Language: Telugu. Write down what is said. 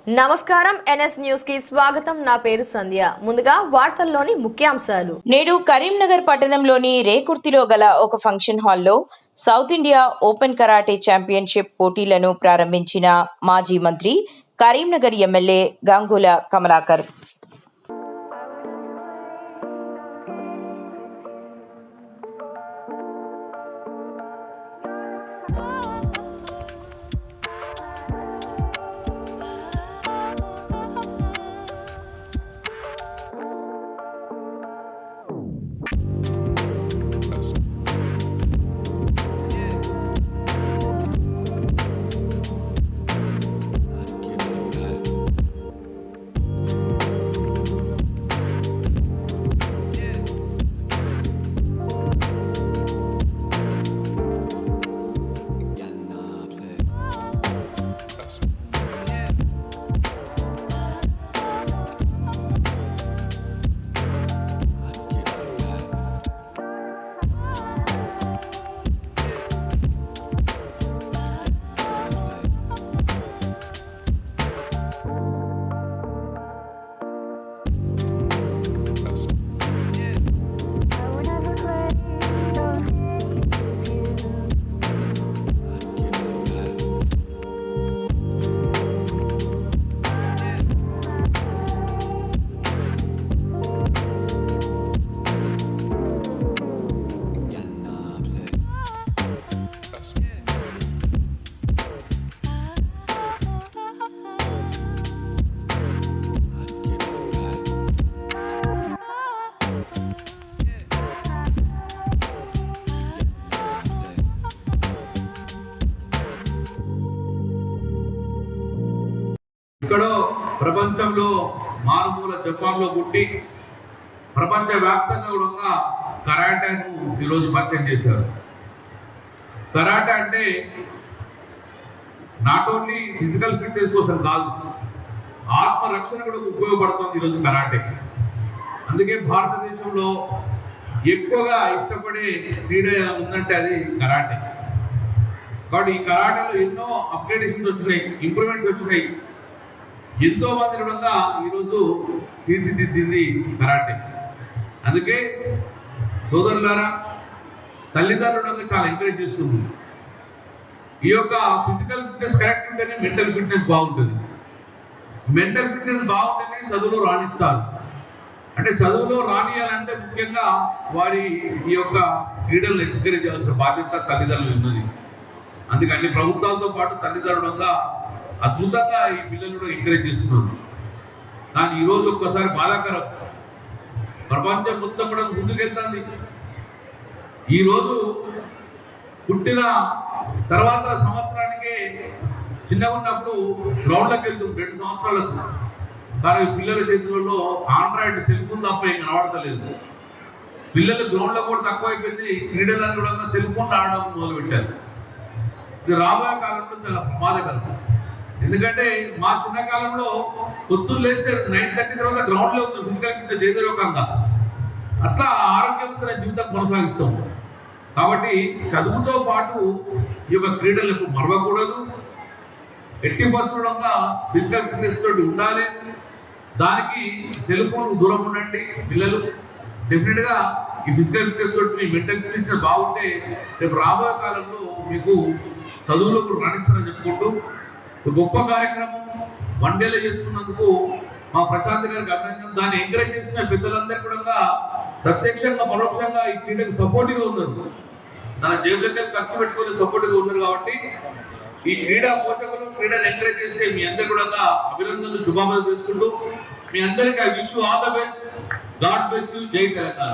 నమస్కారం ఎన్ఎస్ న్యూస్ కి స్వాగతం. నా పేరు సంధ్య. ముందుగా వార్తల్లోని ముఖ్యాంశాలు. నేడు కరీంనగర్ పట్టణంలోని రేకుర్తిలో గల ఒక ఫంక్షన్ హాల్లో south India open karate championship పోటీలను ప్రారంభించిన మాజీ మంత్రి కరీంనగర్ ఎమ్మెల్యే గంగుల కమలాకర్. ఇక్కడో ప్రపంచంలో మారుమూల జపాన్లో పుట్టి ప్రపంచ వ్యాప్తంగా కూడా కరాటేను ఈరోజు పరిచయం చేశారు. కరాటే అంటే నాట్ ఓన్లీ ఫిజికల్ ఫిట్నెస్ కోసం కాదు, ఆత్మరక్షణ కూడా ఉపయోగపడుతుంది ఈరోజు కరాటే. అందుకే భారతదేశంలో ఎక్కువగా ఇష్టపడే క్రీడ ఉందంటే అది కరాటే. కాబట్టి ఈ కరాటేలో ఎన్నో అప్గ్రేడేషన్స్ వచ్చినాయి, ఇంప్రూవ్మెంట్స్ వచ్చినాయి. ఎంతో మంది కూడా ఈరోజు తీర్చిదిద్దింది కరాటే. అందుకే సోదరులారా, తల్లిదండ్రులంగా చాలా ఎంకరేజ్ చేస్తుంది. ఈ యొక్క ఫిజికల్ ఫిట్నెస్ కరెక్ట్ ఉంటేనే మెంటల్ ఫిట్నెస్ బాగుంటుంది. మెంటల్ ఫిట్నెస్ బాగుంటేనే చదువులో రాణిస్తారు. అంటే చదువులో రానియాలంటే ముఖ్యంగా వారి ఈ యొక్క క్రీడలను ఎంకరేజ్ చేయాల్సిన బాధ్యత తల్లిదండ్రులు ఉన్నది. అందుకే అన్ని ప్రభుత్వాలతో పాటు తల్లిదండ్రులంగా అద్భుతంగా ఈ పిల్లలను ఎంకరేజ్ చేస్తున్నారు. కానీ ఈరోజు ఒక్కసారి బాధాకరం, ప్రపంచం మొత్తం కూడా ముందుకెళ్తుంది. ఈరోజు పుట్టిన తర్వాత సంవత్సరానికే చిన్నగా ఉన్నప్పుడు గ్రౌండ్లోకి వెళ్తుంది 2 సంవత్సరాలకు. కానీ పిల్లల చేతులలో ఆండ్రాయిడ్ సెల్ ఫోన్ తప్ప ఏం కనబడతలేదు. పిల్లలు గ్రౌండ్లో కూడా తక్కువ అయిపోయింది, క్రీడలను కూడా సెల్ ఫోన్ ఆడడం మొదలుపెట్టారు. ఇది రాబోయే కాలంలో చాలా ప్రమాదకరం. ఎందుకంటే మా చిన్న కాలంలో పొద్దున్న లేస్తే 9:30 తర్వాత గ్రౌండ్లో ఉంది ఫిజికల్ జయదరకంగా. అట్లా ఆరోగ్యవంతమైన జీవితం కొనసాగిస్తాం. కాబట్టి చదువుతో పాటు ఈ యొక్క క్రీడలకు మరవకూడదు. ఎట్టి పరిస్థితుల్లో ఫిజికల్ ఫిట్నెస్ తోటి ఉండాలి. దానికి సెల్ ఫోన్ దూరం ఉండండి పిల్లలు. డెఫినెట్గా ఈ ఫిజికల్ ఫిట్నెస్ తోటి మీ మెంటల్ ఫిట్నెస్ బాగుంటే రేపు రాబోయే కాలంలో మీకు చదువులో రాణిస్తారని చెప్పుకుంటూ గొప్ప కార్యక్రమం 1 డేలో చేసుకున్నందుకు మా ప్రశాంత్ గారికి అభినందన. దాన్ని ఎంకరేజ్ చేసిన పెద్దలందరూ కూడా ప్రత్యక్షంగా పరోక్షంగా ఈ క్రీడకు సపోర్ట్గా ఉన్నారు. తన జేబులకి ఖర్చు పెట్టుకుని సపోర్ట్గా ఉన్నారు. కాబట్టి ఈ క్రీడా పోషకులు క్రీడను ఎంకరేజ్ చేస్తే మీ అందరు కూడా అభినందనలు, శుభాకాంక్షలు చేసుకుంటూ మీ అందరికీ I wish you all the best. God bless you. జై తెలంగాణ.